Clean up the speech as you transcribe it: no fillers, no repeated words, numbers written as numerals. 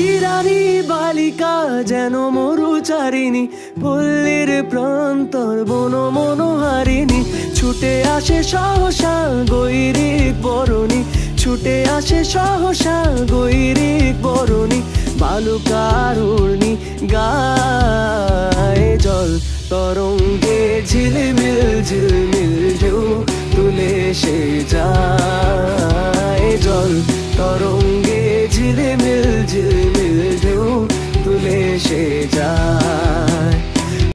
ইরানি বালিকা যেন মরুচারিণী, পল্লীর প্রান্তর বন মনোহারিণী। ছুটে আসে সহসা গৈরিক বরণী, ছুটে আসে সহসা গৈরিক বরণী। বালুকারুণী গায়ে জল তরঙ্গে ঝিলমিল ঝিলমিল ঢেউ তুলে সে যায়। জল তরঙ্গে ঝিলমিল ঝিলমিল ঢেউ তুলে সে যায়।